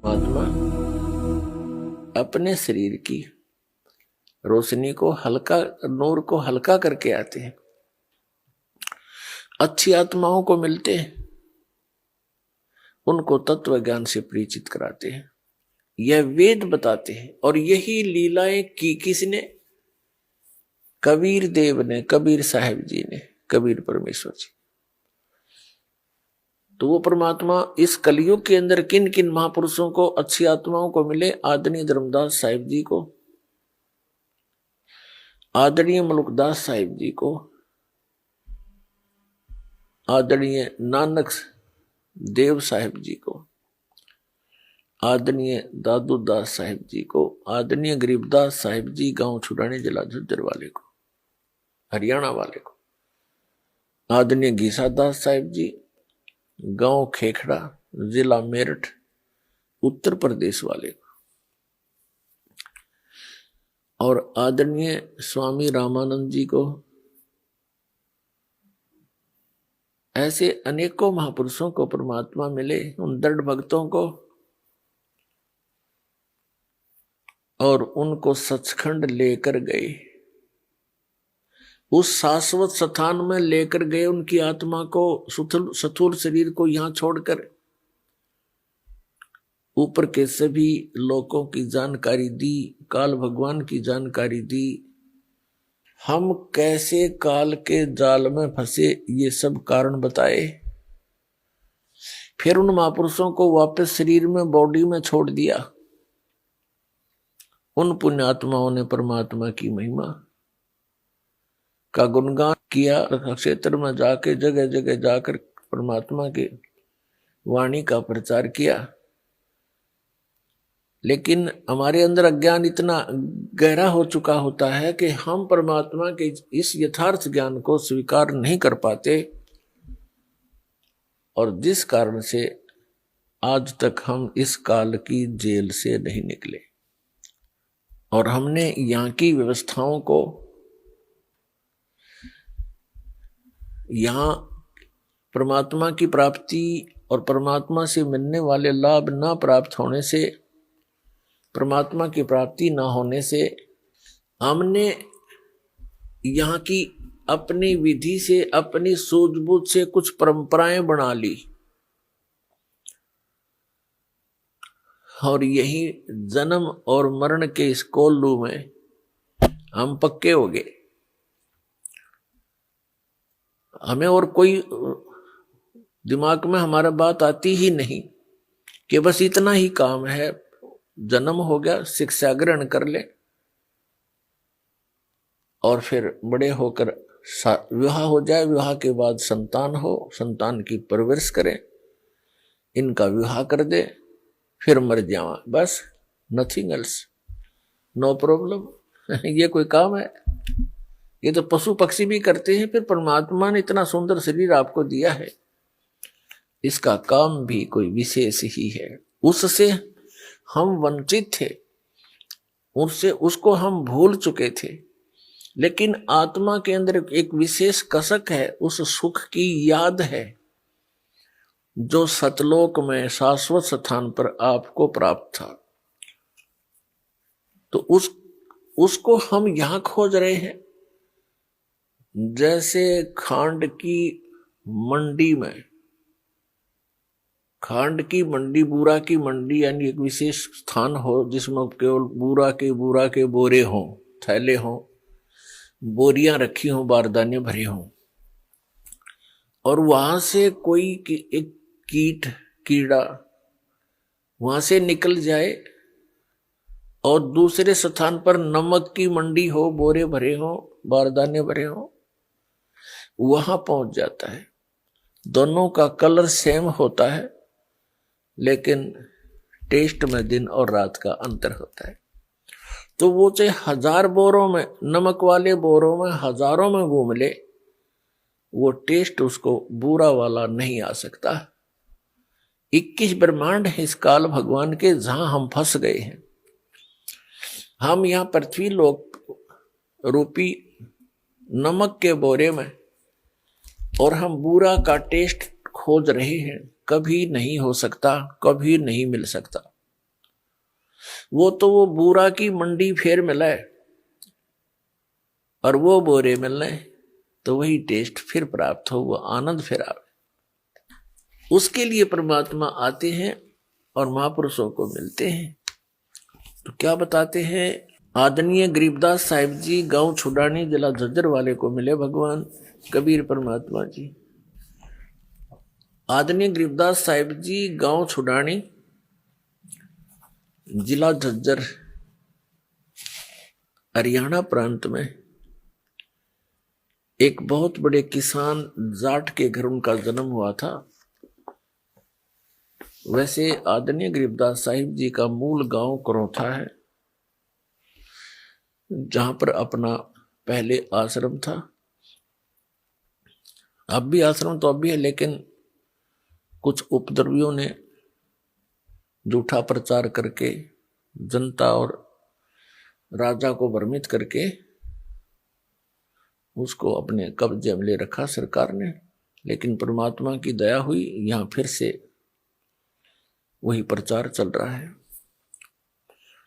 परमात्मा अपने शरीर की रोशनी को हल्का, नूर को हल्का करके आते हैं, अच्छी आत्माओं को मिलते हैं, उनको तत्व ज्ञान से परिचित कराते हैं। यह वेद बताते हैं। और यही लीलाएं की किसने? कबीर देव ने, कबीर साहिब जी ने, कबीर परमेश्वर जी। तो वो परमात्मा इस कलयुग के अंदर किन किन महापुरुषों को, अच्छी आत्माओं को मिले? आदरणीय धर्मदास साहिब जी को, आदरणीय मलुकदास साहिब जी को, आदरणीय नानक देव साहिब जी को, आदरणीय दादू दास साहिब जी को, आदरणीय गरीबदास साहिब जी गांव छुड़ाने जिला झज्जर वाले को, हरियाणा वाले को, आदरणीय घीसा दास साहिब जी गांव खेखड़ा जिला मेरठ उत्तर प्रदेश वाले को, और आदरणीय स्वामी रामानंद जी को। ऐसे अनेकों महापुरुषों को परमात्मा मिले, उन दृढ़ भक्तों को, और उनको सचखंड लेकर गए, उस शाश्वत स्थान में लेकर गए उनकी आत्मा को, स्थूल शरीर को यहां छोड़कर ऊपर के सभी लोकों की जानकारी दी, काल भगवान की जानकारी दी। हम कैसे काल के जाल में फंसे, ये सब कारण बताए। फिर उन महापुरुषों को वापस शरीर में, बॉडी में छोड़ दिया। उन पुण्यात्माओं ने परमात्मा की महिमा का गुणगान किया, क्षेत्र में जाके जगह जगह जाकर परमात्मा के वाणी का प्रचार किया। लेकिन हमारे अंदर अज्ञान इतना गहरा हो चुका होता है कि हम परमात्मा के इस यथार्थ ज्ञान को स्वीकार नहीं कर पाते, और जिस कारण से आज तक हम इस काल की जेल से नहीं निकले। और हमने यहाँ की व्यवस्थाओं को, यहाँ परमात्मा की प्राप्ति और परमात्मा से मिलने वाले लाभ ना प्राप्त होने से, परमात्मा की प्राप्ति ना होने से, हमने यहाँ की अपनी विधि से, अपनी सूझबूझ से कुछ परंपराएं बना ली, और यही जन्म और मरण के इस कोल्लू में हम पक्के हो गए। हमें और कोई दिमाग में हमारा बात आती ही नहीं कि बस इतना ही काम है, जन्म हो गया, शिक्षा ग्रहण कर ले, और फिर बड़े होकर विवाह हो जाए, विवाह के बाद संतान हो, संतान की परवरिश करें, इनका विवाह कर दे, फिर मर जावा, बस, नथिंग एल्स, नो प्रॉब्लम। ये कोई काम है? ये तो पशु पक्षी भी करते हैं। फिर परमात्मा ने इतना सुंदर शरीर आपको दिया है, इसका काम भी कोई विशेष ही है। उससे हम वंचित थे, उससे उसको हम भूल चुके थे, लेकिन आत्मा के अंदर एक विशेष कसक है, उस सुख की याद है जो सतलोक में शाश्वत स्थान पर आपको प्राप्त था। तो उसको हम यहां खोज रहे हैं। जैसे खांड की मंडी में, खांड की मंडी, बूरा की मंडी, यानी एक विशेष स्थान हो जिसमें केवल बूरा के बोरे हों, थैले हों, बोरियां रखी हों, बारदाने भरे हों, और वहां से कोई एक कीड़ा वहां से निकल जाए, और दूसरे स्थान पर नमक की मंडी हो, बोरे भरे हो, बारदाने भरे हो, वहां पहुंच जाता है। दोनों का कलर सेम होता है, लेकिन टेस्ट में दिन और रात का अंतर होता है। तो वो चाहे 1000 बोरों में, नमक वाले बोरों में हजारों में घूम ले, वो टेस्ट उसको बुरा वाला नहीं आ सकता। 21 ब्रह्मांड है इस काल भगवान के, जहां हम फंस गए हैं। हम यहां पृथ्वी लोक रूपी नमक के बोरे में, और हम बुरा का टेस्ट खोज रहे हैं। कभी नहीं हो सकता, कभी नहीं मिल सकता। वो बूरा की मंडी फेर मिले और वो बोरे मिलने, तो वही टेस्ट फिर प्राप्त हो, वो आनंद फिर आवे। उसके लिए परमात्मा आते हैं और महापुरुषों को मिलते हैं। तो क्या बताते हैं, आदरणीय गरीबदास साहिब जी गांव छुड़ानी जिला झज्जर वाले को मिले भगवान कबीर परमात्मा जी। आदरणीय गरीबदास साहिब जी गांव छुड़ानी जिला झज्जर हरियाणा प्रांत में एक बहुत बड़े किसान जाट के घर उनका जन्म हुआ था। वैसे आदरणीय गरीबदास साहिब जी का मूल गांव करौथा है, जहां पर अपना पहले आश्रम था। अब भी आश्रम तो अब भी है, लेकिन कुछ उपद्रवियों ने झूठा प्रचार करके जनता और राजा को भ्रमित करके उसको अपने कब्जे में ले रखा सरकार ने। लेकिन परमात्मा की दया हुई, यहां फिर से वही प्रचार चल रहा है।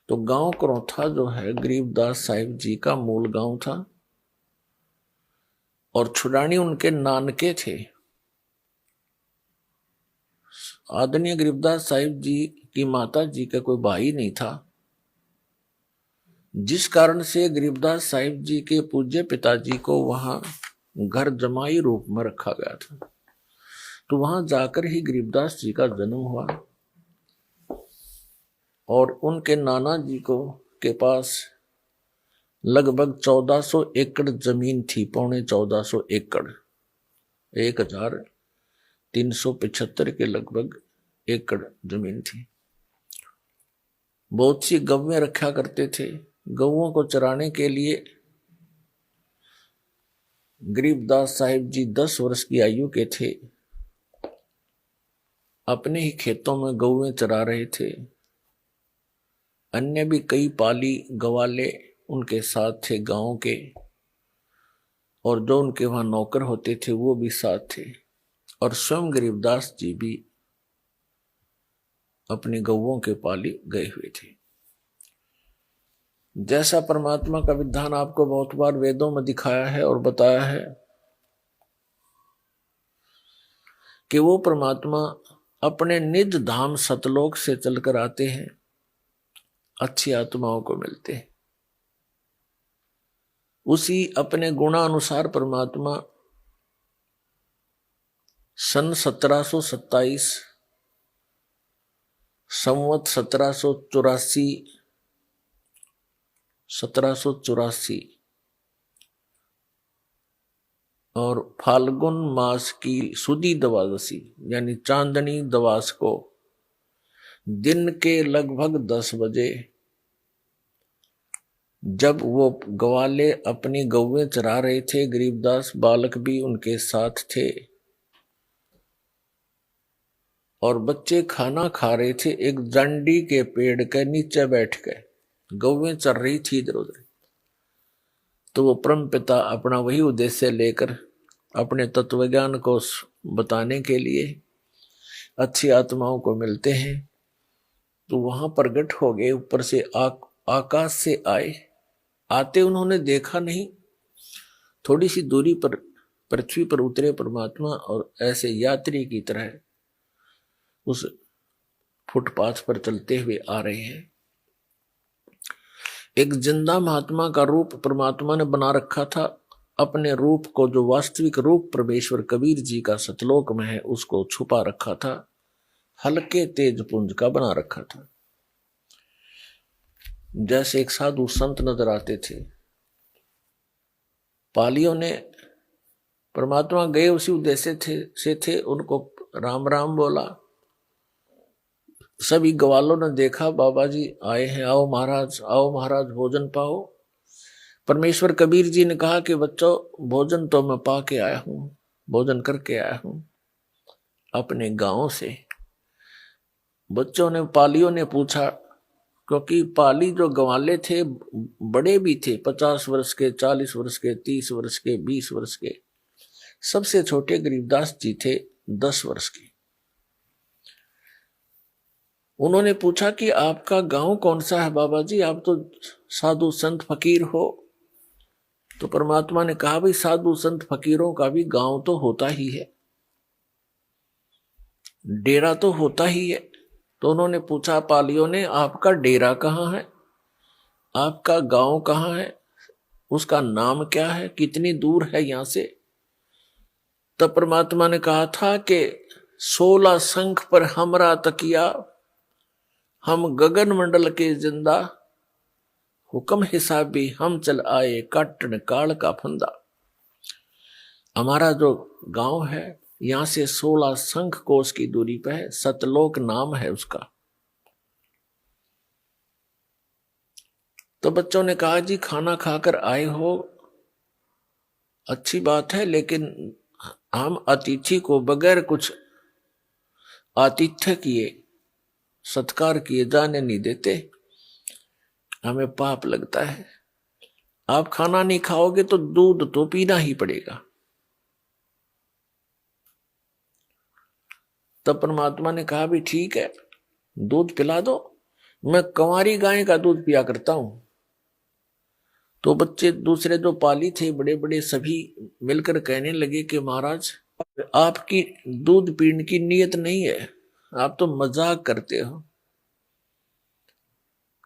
तो गांव करौथा जो है गरीबदास साहिब जी का मूल गांव था और छुड़ानी उनके नानके थे। आदरणीय गरीबदास साहिब जी की माता जी का कोई भाई नहीं था, जिस कारण से गरीबदास साहिब जी के पूज्य पिताजी को वहां घर जमाई रूप में रखा गया था। तो वहां जाकर ही गरीबदास जी का जन्म हुआ और उनके नाना जी को के पास लगभग 1400 एकड़ जमीन थी, 1450 एकड़, 1375 के लगभग एकड़ जमीन थी। बहुत सी गौवें रखा करते थे। गौओं को चराने के लिए गरीबदास साहिब जी 10 वर्ष की आयु के थे, अपने ही खेतों में गौवें चरा रहे थे। अन्य भी कई पाली गवाले उनके साथ थे गांव के, और जो उनके वहां नौकर होते थे वो भी साथ थे, और स्वयं गरीबदास जी भी अपनी गौओं के पाली गए हुए थे। जैसा परमात्मा का विधान आपको बहुत बार वेदों में दिखाया है और बताया है कि वो परमात्मा अपने निज धाम सतलोक से चलकर आते हैं, अच्छी आत्माओं को मिलते हैं। उसी अपने गुणानुसार परमात्मा सन 1727 संवत 1784 और फाल्गुन मास की सुदी द्वादशी यानी चांदनी दवास को दिन के लगभग 10 बजे, जब वो ग्वाले अपनी गौवें चरा रहे थे, गरीबदास बालक भी उनके साथ थे और बच्चे खाना खा रहे थे, एक जंडी के पेड़ के नीचे बैठ के गौवें चर रही थी इधर उधर। तो वो परम पिता अपना वही उद्देश्य लेकर अपने तत्वज्ञान को बताने के लिए अच्छी आत्माओं को मिलते हैं। तो वहां प्रकट हो गए, ऊपर से आकाश से आए। आते उन्होंने देखा नहीं, थोड़ी सी दूरी पर पृथ्वी पर उतरे परमात्मा और ऐसे यात्री की तरह उस फुटपाथ पर चलते हुए आ रहे हैं। एक जिंदा महात्मा का रूप परमात्मा ने बना रखा था। अपने रूप को, जो वास्तविक रूप परमेश्वर कबीर जी का सतलोक में है, उसको छुपा रखा था, हल्के तेज पुंज का बना रखा था। जैसे एक साधु संत नजर आते थे। पालियों ने परमात्मा गए उसी उद्देश्य से थे, उनको राम राम बोला। सभी ग्वालों ने देखा बाबा जी आए हैं, आओ महाराज भोजन पाओ। परमेश्वर कबीर जी ने कहा कि बच्चों भोजन तो मैं पा के आया हूं, भोजन करके आया हूं अपने गांव से। बच्चों ने, पालियों ने पूछा, क्योंकि पाली जो ग्वाले थे बड़े भी थे, 50 वर्ष के, 40 वर्ष के, 30 वर्ष के, 20 वर्ष के। सबसे छोटे गरीबदास जी थे 10 वर्ष के। उन्होंने पूछा कि आपका गांव कौन सा है बाबा जी, आप तो साधु संत फकीर हो। तो परमात्मा ने कहा भाई साधु संत फकीरों का भी गांव तो होता ही है, डेरा तो होता ही है। तो उन्होंने पूछा पालियों ने, आपका डेरा कहाँ है, आपका गांव कहाँ है, उसका नाम क्या है, कितनी दूर है यहां से। तब परमात्मा ने कहा था कि 16 शंख पर हमरा तकिया, हम गगन मंडल के जिंदा, हुक्म हिसाबी हम चल आए काटन काल का फंदा। हमारा जो गांव है यहां से 16 शंख कोस की दूरी पे है, सतलोक नाम है उसका। तो बच्चों ने कहा जी खाना खाकर आए हो, अच्छी बात है, लेकिन हम अतिथि को बगैर कुछ आतिथ्य किए, सत्कार किए जाने नहीं देते, हमें पाप लगता है। आप खाना नहीं खाओगे तो दूध तो पीना ही पड़ेगा। तब परमात्मा ने कहा भी ठीक है, दूध पिला दो, मैं कंवारी गाय का दूध पिया करता हूं। तो बच्चे दूसरे जो पाली थे बड़े बड़े सभी मिलकर कहने लगे कि महाराज आपकी दूध पीने की नीयत नहीं है, आप तो मजाक करते हो,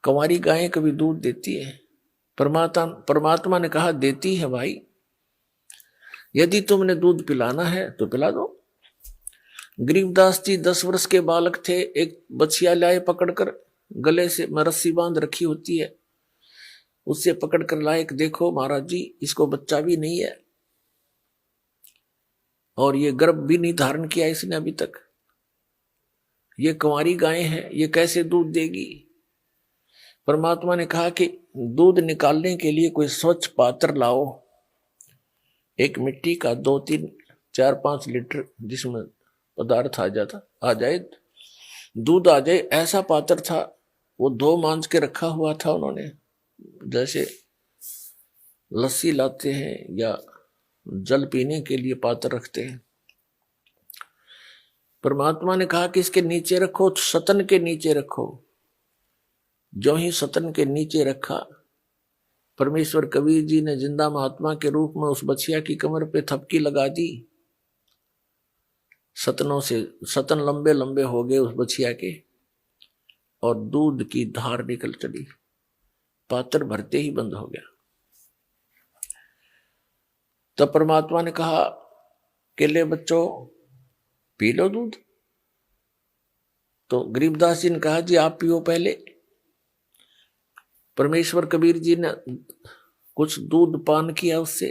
कंवारी गाय कभी दूध देती है? परमात्मा ने कहा देती है भाई, यदि तुमने दूध पिलाना है तो पिला दो। गरीबदास जी 10 वर्ष के बालक थे, एक बछिया लाए पकड़कर, गले से रस्सी बांध रखी होती है, उससे पकड़कर लाए, देखो महाराज जी इसको बच्चा भी नहीं है और ये गर्भ भी नहीं धारण किया इसने अभी तक, ये कंवारी गाय है, ये कैसे दूध देगी? परमात्मा ने कहा कि दूध निकालने के लिए कोई स्वच्छ पात्र लाओ, एक मिट्टी का 2, 3, 4, 5 लीटर जिसमें पदार्थ आ जाए, दूध आ जाए, ऐसा पात्र था। वो 2 मांझ के रखा हुआ था उन्होंने, जैसे लस्सी लाते हैं या जल पीने के लिए पात्र रखते हैं। परमात्मा ने कहा कि इसके नीचे रखो, सतन के नीचे रखो। जो ही सतन के नीचे रखा, परमेश्वर कबीर जी ने जिंदा महात्मा के रूप में उस बछिया की कमर पे थपकी लगा दी। सतनों से सतन लंबे लंबे हो गए उस बछिया के, और दूध की धार निकल चली, पात्र भरते ही बंद हो गया। तब परमात्मा ने कहा कि ले बच्चों पी लो दूध। तो गरीबदास जी ने कहा जी आप पियो पहले। परमेश्वर कबीर जी ने कुछ दूध पान किया उससे,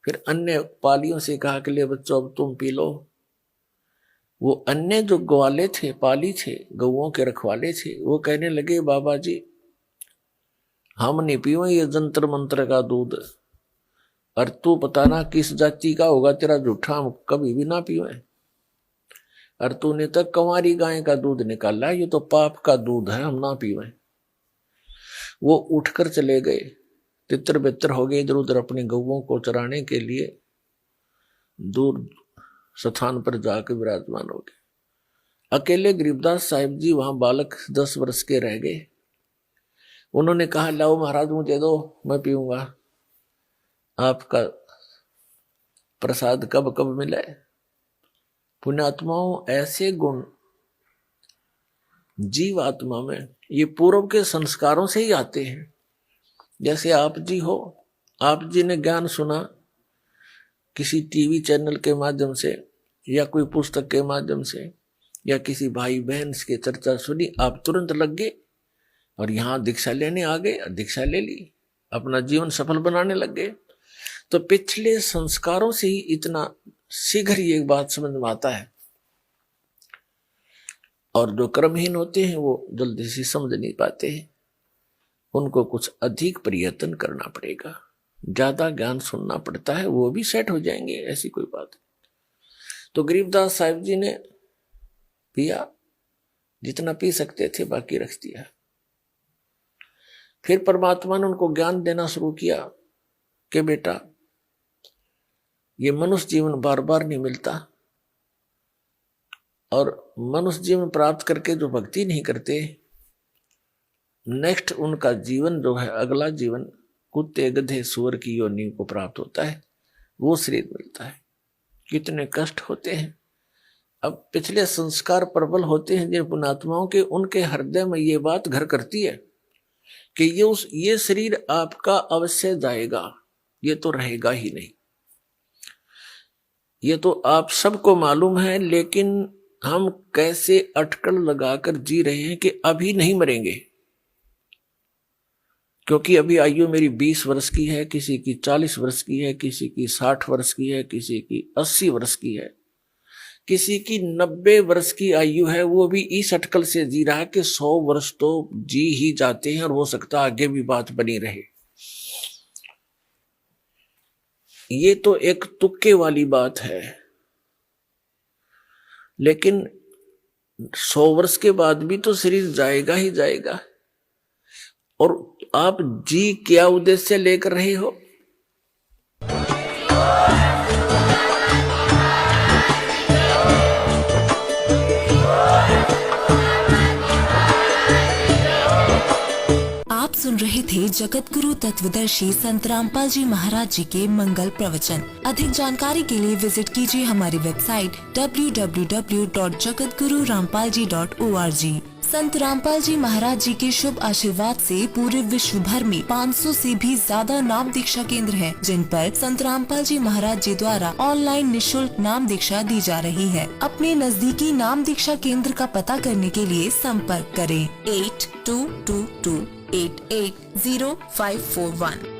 फिर अन्य पालियों से कहा कि ले बच्चों अब तुम पी लो। वो अन्य जो ग्वाले थे, पाली थे, गौओं के रखवाले थे, वो कहने लगे बाबा जी हम नहीं पियो ये जंतर मंत्र का दूध, और तू पता ना किस जाति का होगा तेरा जूठा, हम कभी भी ना पियो। और तूने तक कंवारी गाय का दूध निकाला, ये तो पाप का दूध है, हम ना पियो। वो उठकर चले गए, तितर बितर हो गए, इधर उधर अपने गौओं को चराने के लिए दूर स्थान पर जाकर विराजमान हो गए। अकेले गरीबदास साहिब जी वहां बालक 10 वर्ष के रह गए। उन्होंने कहा लाओ महाराज मुझे दो, मैं पीऊंगा, आपका प्रसाद कब कब मिले। पुण्यात्माओं ऐसे गुण जीव आत्मा में ये पूर्व के संस्कारों से ही आते हैं। जैसे आप जी हो, आप जी ने ज्ञान सुना किसी टीवी चैनल के माध्यम से या कोई पुस्तक के माध्यम से या किसी भाई बहन की चर्चा सुनी, आप तुरंत लग गए और यहाँ दीक्षा लेने आ गए, दीक्षा ले ली, अपना जीवन सफल बनाने लग गए। तो पिछले संस्कारों से ही इतना शीघ्र ये बात समझ में आता है, और जो कर्महीन होते हैं वो जल्दी से समझ नहीं पाते हैं, उनको कुछ अधिक प्रयत्न करना पड़ेगा, ज्यादा ज्ञान सुनना पड़ता है, वो भी सेट हो जाएंगे, ऐसी कोई बात नहीं। तो गरीबदास साहिब जी ने पिया, जितना पी सकते थे बाकी रख दिया। फिर परमात्मा ने उनको ज्ञान देना शुरू किया कि बेटा ये मनुष्य जीवन बार बार नहीं मिलता, और मनुष्य जीवन प्राप्त करके जो भक्ति नहीं करते, नेक्स्ट उनका जीवन जो है, अगला जीवन कुत्ते गधे सुअर की योनि को प्राप्त होता है, वो शरीर मिलता है। कितने कष्ट होते हैं। अब पिछले संस्कार प्रबल होते हैं जिन पुण्यात्माओं के, उनके हृदय में ये बात घर करती है कि ये शरीर आपका अवश्य जाएगा, ये तो रहेगा ही नहीं। ये तो आप सबको मालूम है, लेकिन हम कैसे अटकल लगाकर जी रहे हैं कि अभी नहीं मरेंगे, क्योंकि अभी आयु मेरी 20 वर्ष की है, किसी की 40 वर्ष की है, किसी की 60 वर्ष की है, किसी की 80 वर्ष की है, किसी की 90 वर्ष की आयु है। वो भी इस अटकल से जी रहा है कि 100 वर्ष तो जी ही जाते हैं और हो सकता आगे भी बात बनी रहे। ये तो एक तुक्के वाली बात है, लेकिन 100 वर्ष के बाद भी तो शरीर जाएगा ही जाएगा। और आप जी क्या उद्देश्य लेकर रहे हो? आप सुन रहे थे जगत गुरु तत्वदर्शी संत रामपाल जी महाराज जी के मंगल प्रवचन। अधिक जानकारी के लिए विजिट कीजिए हमारी वेबसाइट www.jagatgururampalji.org। संत रामपाल जी महाराज जी के शुभ आशीर्वाद से पूरे विश्व भर में 500 से भी ज्यादा नाम दीक्षा केंद्र हैं, जिन पर संत रामपाल जी महाराज जी द्वारा ऑनलाइन निशुल्क नाम दीक्षा दी जा रही है। अपने नजदीकी नाम दीक्षा केंद्र का पता करने के लिए संपर्क करें 8222880541।